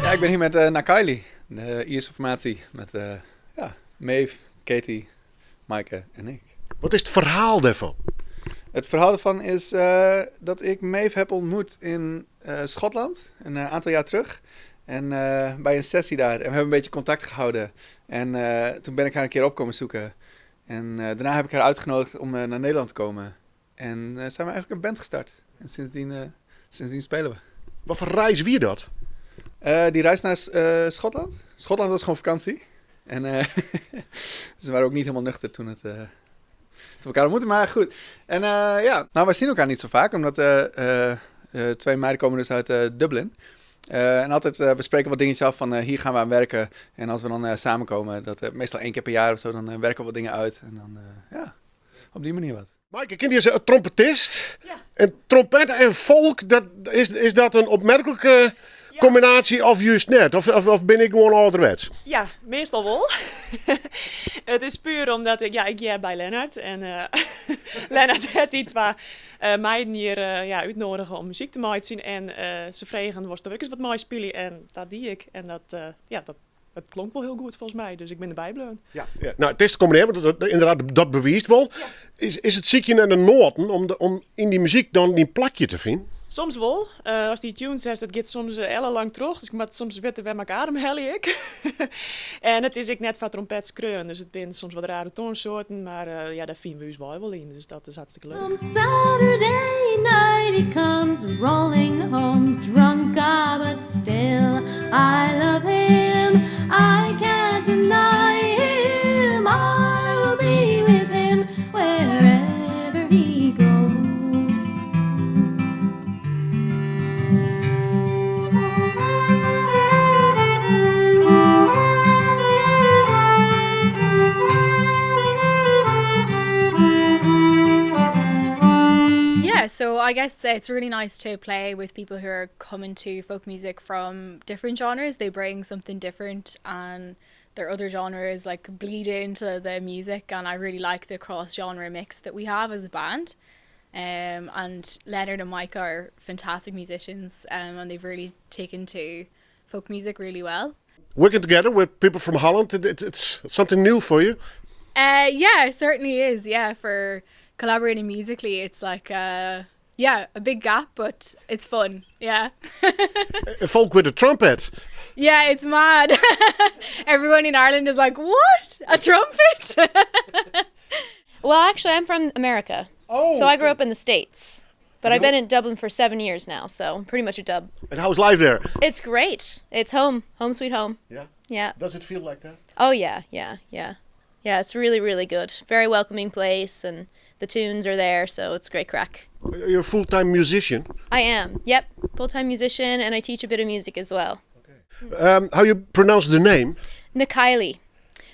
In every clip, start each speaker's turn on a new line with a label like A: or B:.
A: Ja, ik ben hier met Na Cailligh, de Ierse formatie. Met Maeve, Caty, Maaike en ik.
B: Wat is het verhaal daarvan?
A: Het verhaal ervan is dat ik Maeve heb ontmoet in Schotland een aantal jaar terug. En bij een sessie daar. En we hebben een beetje contact gehouden. En toen ben ik haar een keer op komen zoeken. En daarna heb ik haar uitgenodigd om naar Nederland te komen. En zijn we eigenlijk een band gestart. En sindsdien spelen we.
B: Wat voor reis wie dat?
A: Die reis naar Schotland. Schotland was gewoon vakantie. En ze waren ook niet helemaal nuchter toen we elkaar ontmoetten. Maar goed. En we zien elkaar niet zo vaak. Omdat twee meiden komen dus uit Dublin. En altijd bespreken wat dingetjes af van hier gaan we aan werken. En als we dan samenkomen, meestal 1 keer per jaar of zo, dan werken we wat dingen uit. En dan op die manier wat.
B: Maaike, ken je een trompetist?
C: Ja.
B: En trompet en folk, is dat een opmerkelijke combinatie of juist net? Of ben ik gewoon ouderwets?
C: Ja, meestal wel. Het is puur omdat ik jij bij Lennard. En Lennard had iets waar meiden hier uitnodigen om muziek te maken. En ze vregen, was er ook eens wat mooi spelen? En dat die ik. En dat klonk wel heel goed volgens mij. Dus ik ben erbij gebleven.
B: Ja. Nou, het is te combineren, want inderdaad, dat bewijst wel.
C: Ja.
B: Is het ziekje naar de noten om in die muziek dan die plakje te vinden?
C: Soms wel. Als die tunes zegt, dat gaat soms ellenlang terug. Dus ik moet soms weten bij elkaar adem ik. En het is ik net van trompet skreun. Dus het zijn soms wat rare toonsoorten. Maar daar vinden we ons wel in. Dus dat is hartstikke leuk.
D: On Saturday night he comes rolling home drunk, but still I love him. I can't deny him. I will be with him wherever he goes.
E: So I guess it's really nice to play with people who are coming to folk music from different genres. They bring something different and their other genres like bleed into the music, and I really like the cross-genre mix that we have as a band. And Lennard and Maaike are fantastic musicians, and they've really taken to folk music really well.
B: Working together with people from Holland, it's something new for you?
E: Yeah, it certainly is. Yeah, for collaborating musically, it's like a big gap, but it's fun. Yeah.
B: Folk with a trumpet.
E: Yeah, it's mad. Everyone in Ireland is like, what? A trumpet?
F: Well, actually, I'm from America.
B: Oh.
F: So I grew up in the States. But I've been in Dublin for 7 years now, so I'm pretty much a dub.
B: And how's life there?
F: It's great. It's home. Home sweet home.
B: Yeah?
F: Yeah.
B: Does it feel like that?
F: Oh, yeah. Yeah, it's really, really good. Very welcoming place, and the tunes are there, so it's great crack.
B: You're a full-time musician?
F: I am, yep. Full-time musician, and I teach a bit of music as well.
B: Okay. How you pronounce the name?
F: Na Cailligh.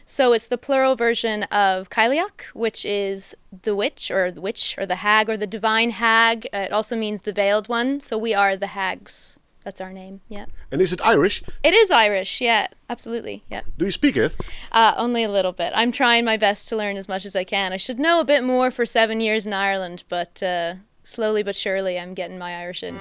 F: So it's the plural version of Cailligh, which is the witch, or the hag, or the divine hag. It also means the veiled one, so we are the hags. That's our name, yeah.
B: And is it Irish?
F: It is Irish, yeah, absolutely, yeah.
B: Do you speak it?
F: Only a little bit. I'm trying my best to learn as much as I can. I should know a bit more for 7 years in Ireland, but slowly but surely I'm getting my Irish in.